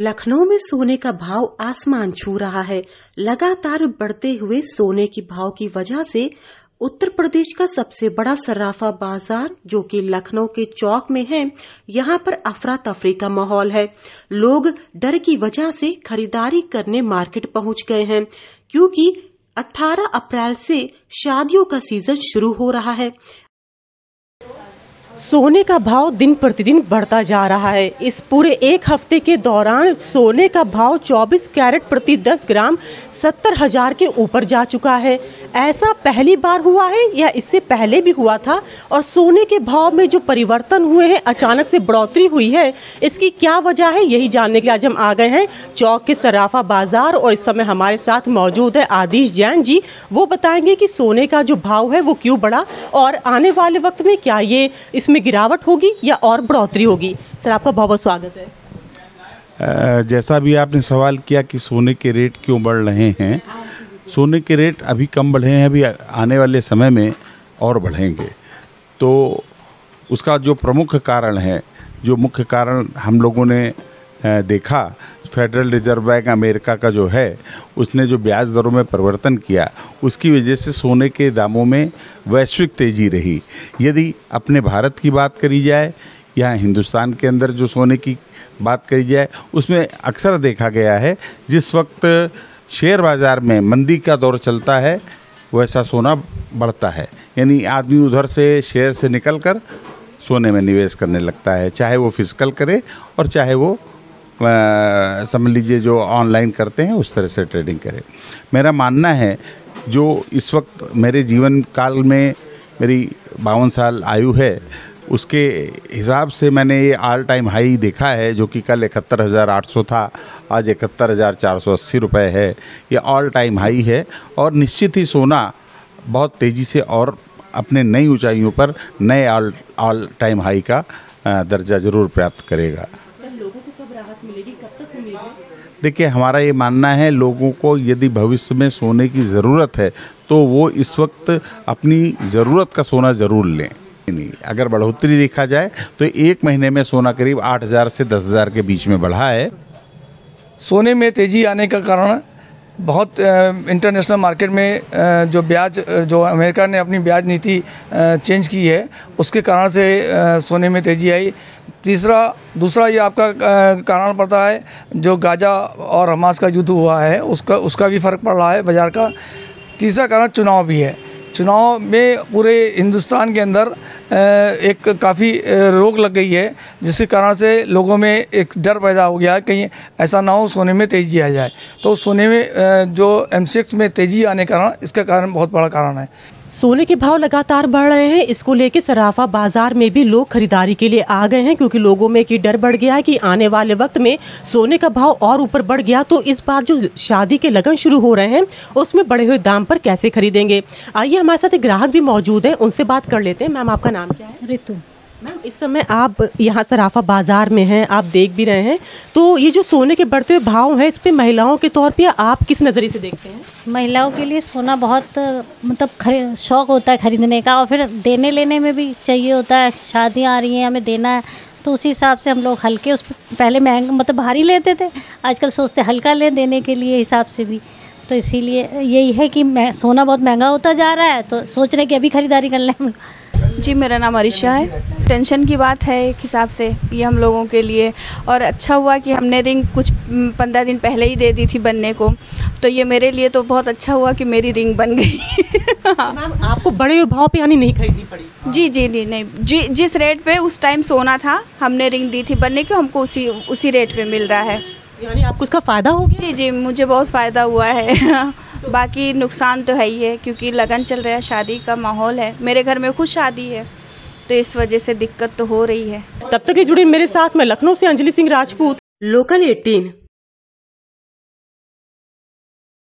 लखनऊ में सोने का भाव आसमान छू रहा है। लगातार बढ़ते हुए सोने के भाव की वजह से उत्तर प्रदेश का सबसे बड़ा सर्राफा बाजार जो कि लखनऊ के चौक में है, यहाँ पर अफरा तफरी का माहौल है। लोग डर की वजह से खरीदारी करने मार्केट पहुंच गए हैं, क्योंकि 18 अप्रैल से शादियों का सीजन शुरू हो रहा है। सोने का भाव दिन प्रतिदिन बढ़ता जा रहा है। इस पूरे एक हफ्ते के दौरान सोने का भाव 24 कैरेट प्रति 10 ग्राम 70,000 के ऊपर जा चुका है। ऐसा पहली बार हुआ है या इससे पहले भी हुआ था? और सोने के भाव में जो परिवर्तन हुए हैं, अचानक से बढ़ोतरी हुई है, इसकी क्या वजह है, यही जानने के लिए आज हम आ गए हैं चौक के सर्राफा बाजार। और इस समय हमारे साथ मौजूद है आदिश जैन जी। वो बताएंगे कि सोने का जो भाव है वो क्यों बढ़ा और आने वाले वक्त में क्या ये इसमें गिरावट होगी या और बढ़ोतरी होगी। सर, आपका बहुत बहुत स्वागत है। जैसा भी आपने सवाल किया कि सोने के रेट क्यों बढ़ रहे हैं, सोने के रेट अभी कम बढ़े हैं, अभी आने वाले समय में और बढ़ेंगे। तो उसका जो प्रमुख कारण है, जो मुख्य कारण हम लोगों ने देखा, फेडरल रिजर्व बैंक अमेरिका का जो है उसने जो ब्याज दरों में परिवर्तन किया, उसकी वजह से सोने के दामों में वैश्विक तेज़ी रही। यदि अपने भारत की बात करी जाए या हिंदुस्तान के अंदर जो सोने की बात करी जाए, उसमें अक्सर देखा गया है जिस वक्त शेयर बाज़ार में मंदी का दौर चलता है वैसा सोना बढ़ता है। यानी आदमी उधर से शेयर से निकल कर सोने में निवेश करने लगता है, चाहे वो फिजिकल करे और चाहे वो समझ लीजिए जो ऑनलाइन करते हैं उस तरह से ट्रेडिंग करें। मेरा मानना है जो इस वक्त मेरे जीवन काल में मेरी 52 साल आयु है, उसके हिसाब से मैंने ये ऑल टाइम हाई देखा है, जो कि कल 71,800 था, आज 71,480 रुपये है। ये ऑल टाइम हाई है और निश्चित ही सोना बहुत तेज़ी से और अपने नई ऊंचाइयों पर नए ऑल टाइम हाई का दर्जा ज़रूर प्राप्त करेगा। देखिए, हमारा ये मानना है लोगों को यदि भविष्य में सोने की ज़रूरत है तो वो इस वक्त अपनी ज़रूरत का सोना ज़रूर लें। नहीं, अगर बढ़ोतरी देखा जाए तो एक महीने में सोना करीब 8,000 से 10,000 के बीच में बढ़ा है। सोने में तेज़ी आने का कारण बहुत इंटरनेशनल मार्केट में जो अमेरिका ने अपनी ब्याज नीति चेंज की है, उसके कारण से सोने में तेज़ी आई। दूसरा ये आपका कारण पड़ता है जो गाजा और हमास का युद्ध हुआ है, उसका भी फ़र्क पड़ रहा है बाज़ार का। तीसरा कारण चुनाव भी है। चुनाव में पूरे हिंदुस्तान के अंदर एक काफ़ी रोक लग गई है, जिसके कारण से लोगों में एक डर पैदा हो गया है कहीं ऐसा ना हो सोने में तेज़ी आ जाए। तो सोने में जो MCX में तेज़ी आने का कारण, इसका कारण बहुत बड़ा कारण है। सोने के भाव लगातार बढ़ रहे हैं, इसको लेके सर्राफा बाजार में भी लोग खरीदारी के लिए आ गए हैं, क्योंकि लोगों में कि डर बढ़ गया है कि आने वाले वक्त में सोने का भाव और ऊपर बढ़ गया तो इस बार जो शादी के लगन शुरू हो रहे हैं उसमें बढ़े हुए दाम पर कैसे खरीदेंगे। आइए, हमारे साथ एक ग्राहक भी मौजूद है, उनसे बात कर लेते हैं। मैम, आपका नाम क्या है? रितु। मैम, इस समय आप यहाँ सर्राफा बाजार में हैं, आप देख भी रहे हैं, तो ये जो सोने के बढ़ते हुए भाव हैं, इस पे महिलाओं के तौर पे आप किस नज़रिए से देखते हैं? महिलाओं के लिए सोना बहुत मतलब शौक होता है खरीदने का, और फिर देने लेने में भी चाहिए होता है। शादियाँ आ रही हैं, हमें देना है, तो उसी हिसाब से हम लोग हल्के, उस पहले महंगा मतलब भारी लेते थे, आजकल सोचते हल्का लें देने के लिए हिसाब से भी। तो इसीलिए यही है कि सोना बहुत महंगा होता जा रहा है, तो सोच रहे कि अभी ख़रीदारी कर लें हम। जी, मेरा नाम अरिशा है। टेंशन की बात है एक हिसाब से ये हम लोगों के लिए, और अच्छा हुआ कि हमने रिंग कुछ 15 दिन पहले ही दे दी थी बनने को, तो ये मेरे लिए तो बहुत अच्छा हुआ कि मेरी रिंग बन गई। मैम, आपको बड़े हुए भाव पे यानी नहीं खरीदनी पड़ी? जी नहीं जी, जिस रेट पे उस टाइम सोना था, हमने रिंग दी थी बनने को, हमको उसी रेट पे मिल रहा है। यानी आपको इसका फ़ायदा हो गया? जी, मुझे बहुत फ़ायदा हुआ है। बाकी नुकसान तो है ही है, क्योंकि लगन चल रहा है, शादी का माहौल है, मेरे घर में खुद शादी है, तो इस वजह से दिक्कत तो हो रही है। तब तक ये जुड़े मेरे साथ, मैं लखनऊ से अंजलि सिंह राजपूत, लोकल 18।